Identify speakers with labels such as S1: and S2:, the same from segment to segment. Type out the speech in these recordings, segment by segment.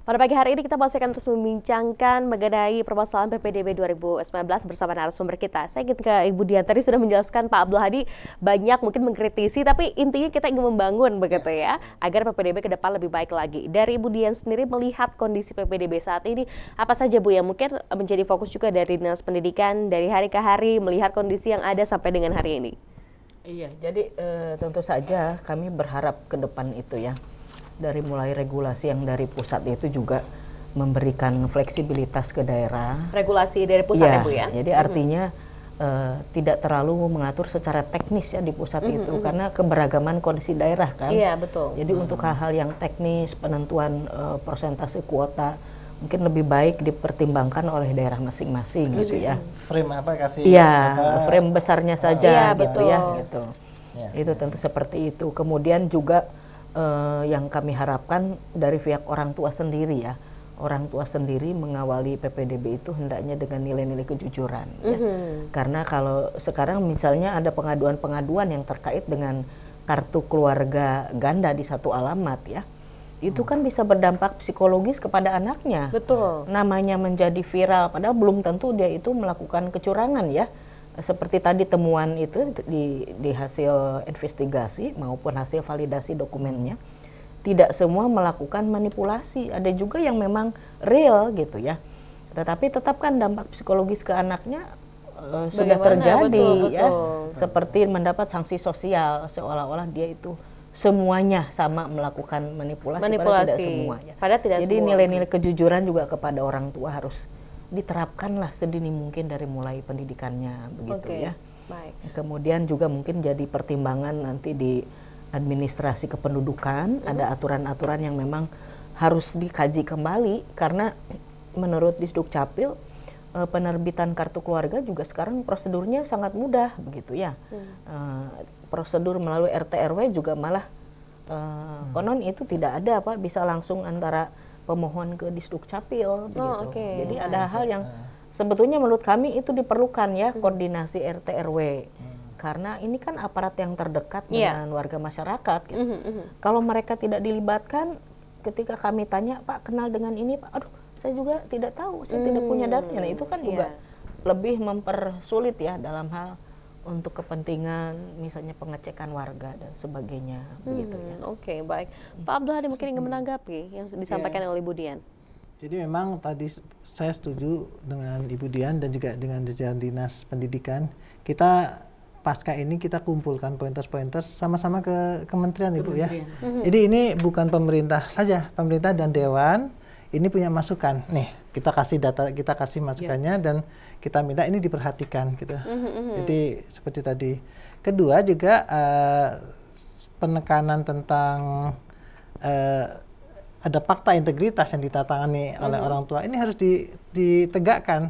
S1: Pada pagi hari ini kita masih akan terus membincangkan mengenai permasalahan PPDB 2019 bersama narasumber kita. Saya ingin ke Ibu Dian, tadi sudah menjelaskan Pak Abdul Hadi banyak mungkin mengkritisi, tapi intinya kita ingin membangun begitu ya, agar PPDB ke depan lebih baik lagi. Dari Ibu Dian sendiri melihat kondisi PPDB saat ini, apa saja Bu yang mungkin menjadi fokus juga dari Dinas Pendidikan dari hari ke hari, melihat kondisi yang ada sampai dengan hari ini?
S2: Iya, jadi tentu saja kami berharap ke depan itu ya, dari mulai regulasi yang dari pusat itu juga memberikan fleksibilitas ke daerah.
S1: Regulasi dari pusat ya Bu ya?
S2: Jadi artinya tidak terlalu mengatur secara teknis ya di pusat itu, karena keberagaman kondisi daerah kan.
S1: Iya betul.
S2: Jadi untuk hal-hal yang teknis, penentuan persentase kuota, mungkin lebih baik dipertimbangkan oleh daerah masing-masing gitu ya.
S3: Frame apa kasih?
S2: Iya, frame besarnya saja gitu
S1: betul.
S2: ya. Gitu.
S3: Ya.
S2: Itu tentu seperti itu. Kemudian juga yang kami harapkan dari pihak orang tua sendiri ya, orang tua sendiri mengawali PPDB itu hendaknya dengan nilai-nilai kejujuran ya. Karena kalau sekarang misalnya ada pengaduan-pengaduan yang terkait dengan kartu keluarga ganda di satu alamat ya, itu kan bisa berdampak psikologis kepada anaknya.
S1: Betul.
S2: Namanya menjadi viral, padahal belum tentu dia itu melakukan kecurangan ya. Seperti tadi temuan itu di hasil investigasi maupun hasil validasi dokumennya, tidak semua melakukan manipulasi, ada juga yang memang real gitu ya. Tetapi tetap kan dampak psikologis ke anaknya sudah terjadi ya, seperti mendapat sanksi sosial seolah-olah dia itu semuanya sama melakukan manipulasi. Padahal tidak semua ya. Jadi nilai-nilai kejujuran juga kepada orang tua harus diterapkanlah sedini mungkin dari mulai pendidikannya begitu ya.
S1: Baik.
S2: Kemudian juga mungkin jadi pertimbangan nanti di administrasi kependudukan, ada aturan-aturan yang memang harus dikaji kembali, karena menurut Disduk Capil penerbitan kartu keluarga juga sekarang prosedurnya sangat mudah begitu ya. Prosedur melalui RT RW juga malah konon itu tidak ada apa, bisa langsung antara pemohon ke Disduk Capil begitu. Jadi ada hal yang sebetulnya menurut kami itu diperlukan ya, koordinasi RT RW. Karena ini kan aparat yang terdekat dengan warga masyarakat gitu. Kalau mereka tidak dilibatkan, ketika kami tanya, Pak kenal dengan ini Pak, aduh saya juga tidak tahu, saya tidak punya datanya. Nah itu kan juga lebih mempersulit ya dalam hal untuk kepentingan misalnya pengecekan warga dan sebagainya begitu ya.
S1: Oke, baik. Pak Abdul Hadi mungkin ingin menanggapi yang disampaikan oleh Ibu Dian.
S3: Jadi memang tadi saya setuju dengan Ibu Dian dan juga dengan jajaran Dinas Pendidikan. Kita pasca ini kita kumpulkan pointers-pointers sama-sama ke kementerian Ibu ya. Jadi ini bukan pemerintah saja, pemerintah dan dewan ini punya masukan. Nih, kita kasih data, kita kasih masukannya dan kita minta ini diperhatikan gitu. Jadi seperti tadi. Kedua juga penekanan tentang ada fakta integritas yang ditatangani oleh orang tua ini harus ditegakkan.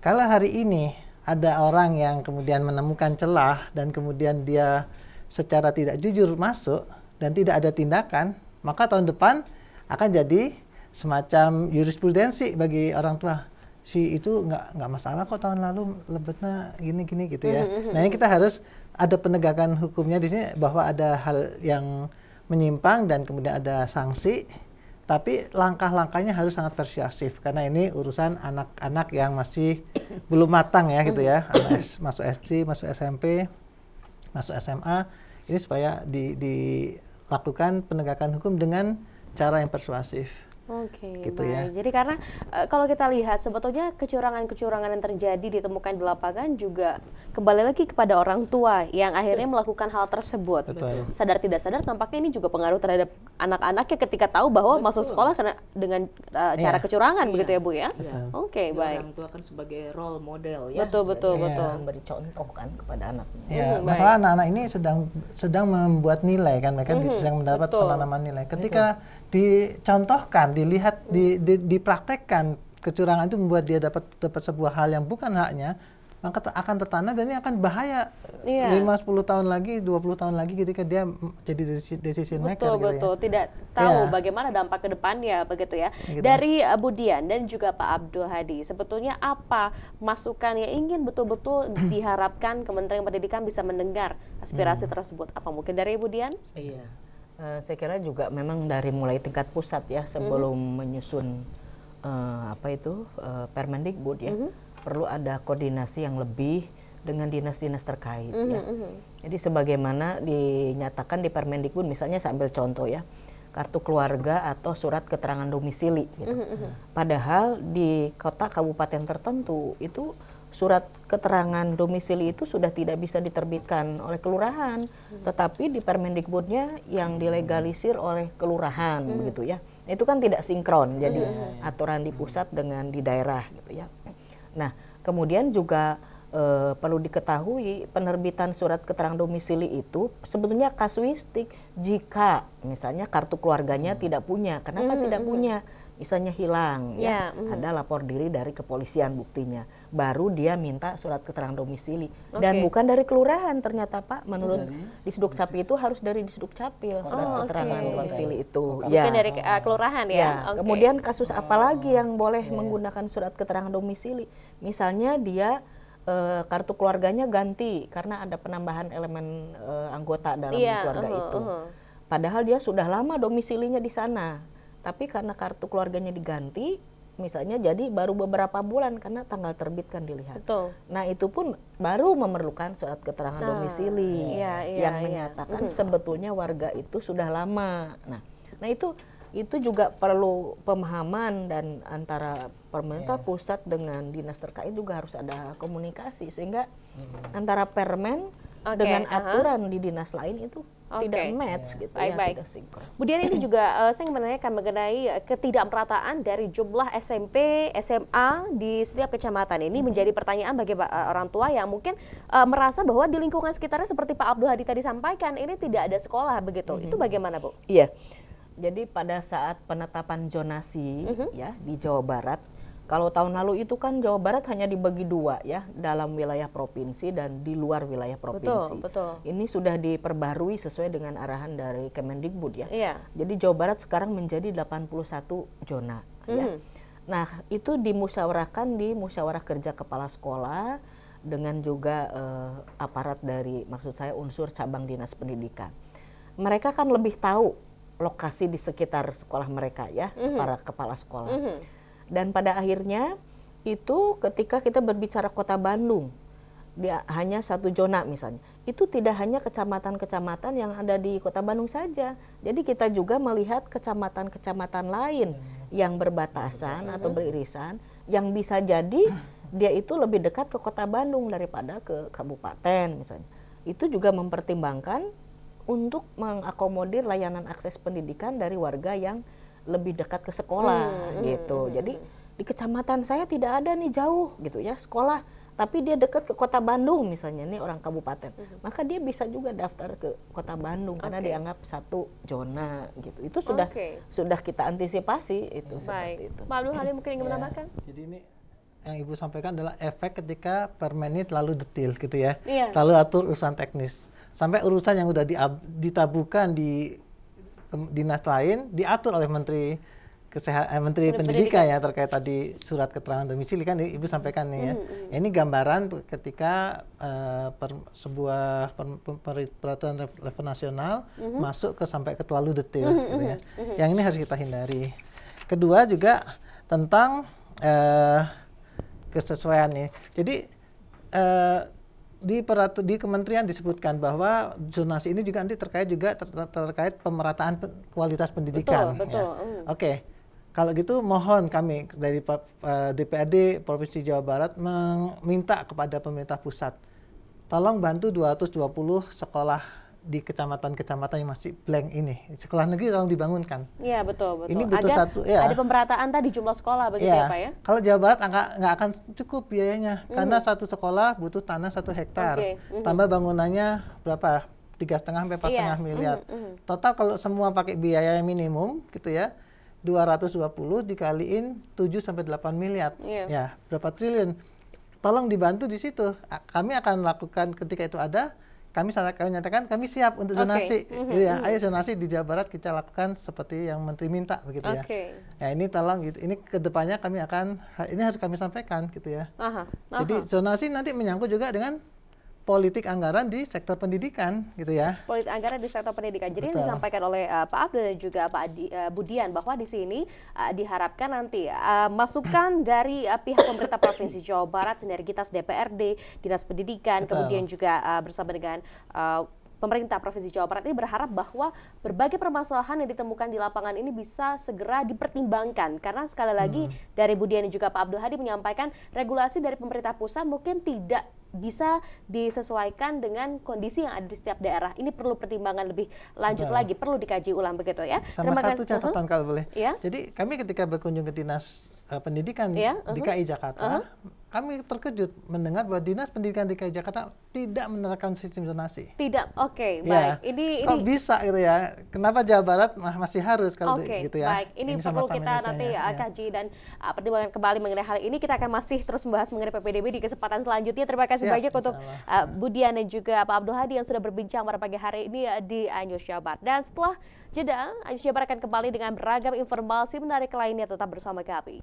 S3: Kalau hari ini ada orang yang kemudian menemukan celah dan kemudian dia secara tidak jujur masuk dan tidak ada tindakan, maka tahun depan akan jadi semacam jurisprudensi bagi orang tua. Si itu nggak masalah kok, tahun lalu lebetnya gini-gini gitu ya. Nah ini kita harus ada penegakan hukumnya di sini, bahwa ada hal yang menyimpang dan kemudian ada sanksi, tapi langkah-langkahnya harus sangat persuasif karena ini urusan anak-anak yang masih belum matang ya gitu ya. Anak masuk SD, masuk SMP, masuk SMA, ini supaya dilakukan penegakan hukum dengan cara yang persuasif.
S1: Oke,
S3: gitu
S1: baik.
S3: ya.
S1: Jadi karena kalau kita lihat sebetulnya kecurangan-kecurangan yang terjadi ditemukan di lapangan juga kembali lagi kepada orang tua yang akhirnya melakukan hal tersebut.
S3: Betul.
S1: Sadar tidak sadar tampaknya ini juga pengaruh terhadap anak-anaknya ketika tahu bahwa masuk sekolah karena dengan cara kecurangan begitu ya Bu ya. Oke, baik.
S2: Orang tua kan sebagai role model ya.
S1: Betul.
S2: Memberi contoh kan kepada anaknya.
S3: Ya, masalah anak-anak ini sedang membuat nilai kan, mereka sedang mendapat penanaman nilai. Ketika dicontohkan, dilihat, dipraktekkan kecurangan itu membuat dia dapat sebuah hal yang bukan haknya, maka akan tertanam dan ini akan bahaya 5-10 tahun lagi, 20 tahun lagi ketika dia jadi decision maker.
S1: Betul. Tidak tahu bagaimana dampak ke depannya begitu ya.
S3: Gitu.
S1: Dari Bu Dian dan juga Pak Abdul Hadi, sebetulnya apa masukan yang ingin betul-betul diharapkan Kementerian Pendidikan bisa mendengar aspirasi tersebut? Apa mungkin dari Ibu Dian?
S2: Iya. Saya kira juga memang dari mulai tingkat pusat ya, sebelum menyusun Permendikbud ya, perlu ada koordinasi yang lebih dengan dinas-dinas terkait ya. Jadi sebagaimana dinyatakan di Permendikbud, misalnya saya ambil contoh ya, kartu keluarga atau surat keterangan domisili gitu. Padahal di kota kabupaten tertentu itu surat keterangan domisili itu sudah tidak bisa diterbitkan oleh kelurahan, tetapi di Permendikbudnya yang dilegalisir oleh kelurahan begitu ya. Itu kan tidak sinkron, jadi aturan di pusat dengan di daerah gitu ya. Nah, kemudian juga perlu diketahui penerbitan surat keterangan domisili itu sebetulnya kasuistik jika misalnya kartu keluarganya tidak punya. Kenapa tidak punya? Misalnya hilang ya, ada lapor diri dari kepolisian buktinya, baru dia minta surat keterangan domisili dan bukan dari kelurahan ternyata Pak, menurut Disduk Capil itu harus dari Disduk Capil surat keterangan domisili itu.
S1: Bukan dari kelurahan ya.
S2: Kemudian kasus apa lagi yang boleh menggunakan surat keterangan domisili? Misalnya dia kartu keluarganya ganti karena ada penambahan elemen anggota dalam keluarga itu. Padahal dia sudah lama domisilinya di sana. Tapi karena kartu keluarganya diganti, misalnya jadi baru beberapa bulan karena tanggal terbit kan dilihat.
S1: Betul.
S2: Nah itu pun baru memerlukan surat keterangan domisili yang menyatakan sebetulnya warga itu sudah lama. Nah itu juga perlu pemahaman dan antara pemerintah pusat dengan dinas terkait juga harus ada komunikasi sehingga antara permen dengan aturan di dinas lain itu tidak match gitu ya, tidak sinkron.
S1: Kemudian ini juga saya ingin menanyakan mengenai ketidakmerataan dari jumlah SMP, SMA di setiap kecamatan ini menjadi pertanyaan bagi orang tua yang mungkin merasa bahwa di lingkungan sekitarnya seperti Pak Abdul Hadi tadi sampaikan ini tidak ada sekolah begitu. Itu bagaimana Bu?
S2: Iya. Jadi pada saat penetapan zonasi ya di Jawa Barat, kalau tahun lalu itu kan Jawa Barat hanya dibagi dua ya, dalam wilayah provinsi dan di luar wilayah provinsi.
S1: Betul.
S2: Ini sudah diperbarui sesuai dengan arahan dari Kemendikbud ya.
S1: Iya.
S2: Jadi Jawa Barat sekarang menjadi 81 zona ya. Nah, itu dimusyawarahkan di musyawarah kerja kepala sekolah dengan juga aparat dari, maksud saya unsur cabang dinas pendidikan. Mereka kan lebih tahu lokasi di sekitar sekolah mereka ya, para kepala sekolah. Dan pada akhirnya itu ketika kita berbicara Kota Bandung, dia hanya satu zona misalnya, itu tidak hanya kecamatan-kecamatan yang ada di Kota Bandung saja. Jadi kita juga melihat kecamatan-kecamatan lain yang berbatasan atau beririsan, yang bisa jadi dia itu lebih dekat ke Kota Bandung daripada ke kabupaten misalnya. Itu juga mempertimbangkan untuk mengakomodir layanan akses pendidikan dari warga yang lebih dekat ke sekolah gitu. Jadi di kecamatan saya tidak ada nih jauh gitu ya sekolah, tapi dia dekat ke Kota Bandung misalnya nih orang kabupaten, maka dia bisa juga daftar ke Kota Bandung karena dianggap satu zona gitu. Itu sudah kita antisipasi itu seperti itu.
S1: Pak Abdul Hadi mungkin ingin menambahkan?
S3: Jadi ini yang Ibu sampaikan adalah efek ketika permen ini terlalu detail gitu ya, terlalu atur urusan teknis, sampai urusan yang udah ditabukan di dinas lain diatur oleh Menteri Pendidikan ya, terkait tadi surat keterangan domisili kan Ibu sampaikan nih ya. Ini gambaran ketika sebuah peraturan level nasional masuk sampai ke terlalu detail gitu ya. Yang ini harus kita hindari. Kedua juga tentang kesesuaian nih. Jadi di kementerian disebutkan bahwa zonasi ini juga nanti terkait pemerataan kualitas pendidikan.
S1: Betul.
S3: Ya. Oke. Kalau gitu mohon kami dari DPRD Provinsi Jawa Barat meminta kepada pemerintah pusat, tolong bantu 220 sekolah di kecamatan-kecamatan yang masih blank ini. Sekolah negeri tolong dibangunkan.
S1: Iya, betul.
S3: Ini butuh
S1: ada pemerataan tadi jumlah sekolah begitu ya Pak ya?
S3: Kalau Jawa Barat nggak akan cukup biayanya, karena satu sekolah butuh tanah 1 hektar. Tambah bangunannya berapa? 3,5 sampai 4,5 miliar. Total kalau semua pakai biaya minimum gitu ya, 220 dikaliin 7 sampai 8 miliar. Ya, berapa triliun? Tolong dibantu di situ. Kami akan lakukan ketika itu ada. Kami nyatakan kami siap untuk zonasi. Ya, ayo zonasi di Jawa Barat kita lakukan seperti yang Menteri minta begitu ya. Ya ini tolong gitu. Ini kedepannya kami akan ini harus kami sampaikan gitu ya. Jadi zonasi nanti menyangkut juga dengan politik anggaran di sektor pendidikan gitu ya.
S1: Politik anggaran di sektor pendidikan. Jadi yang
S3: Betul.
S1: disampaikan oleh Pak Abdul dan juga Pak Budian bahwa di sini diharapkan nanti masukan dari pihak pemerintah Provinsi Jawa Barat, sinergitas DPRD, Dinas Pendidikan,
S3: Betul.
S1: kemudian juga bersama dengan pemerintah Provinsi Jawa Barat ini berharap bahwa berbagai permasalahan yang ditemukan di lapangan ini bisa segera dipertimbangkan. Karena sekali lagi dari Budian dan juga Pak Abdul Hadi menyampaikan regulasi dari pemerintah pusat mungkin tidak bisa disesuaikan dengan kondisi yang ada di setiap daerah. Ini perlu pertimbangan lebih lanjut
S3: Betul.
S1: lagi, perlu dikaji ulang begitu ya.
S3: Sama satu catatan kalau boleh.
S1: Ya.
S3: Jadi kami ketika berkunjung ke Dinas Pendidikan DKI Jakarta, kami terkejut mendengar bahwa Dinas Pendidikan DKI Jakarta tidak menerapkan sistem zonasi.
S1: Tidak, oke,
S3: Ya.
S1: baik. Ini
S3: Kok bisa gitu ya? Kenapa Jawa Barat masih harus kalau gitu ya?
S1: Baik. Ini perlu
S3: sama-sama
S1: kita nanti
S3: Indonesianya, ya.
S1: kaji dan pertimbangan kembali mengenai hal ini. Kita akan masih terus membahas mengenai PPDB di kesempatan selanjutnya. Terima kasih
S3: Siap,
S1: banyak untuk
S3: insyaallah.
S1: Budian dan juga Pak Abdul Hadi yang sudah berbincang pada pagi hari ini di iNews Jabar. Dan setelah jeda, iNews Jabar akan kembali dengan beragam informasi menarik lainnya. Tetap bersama kami.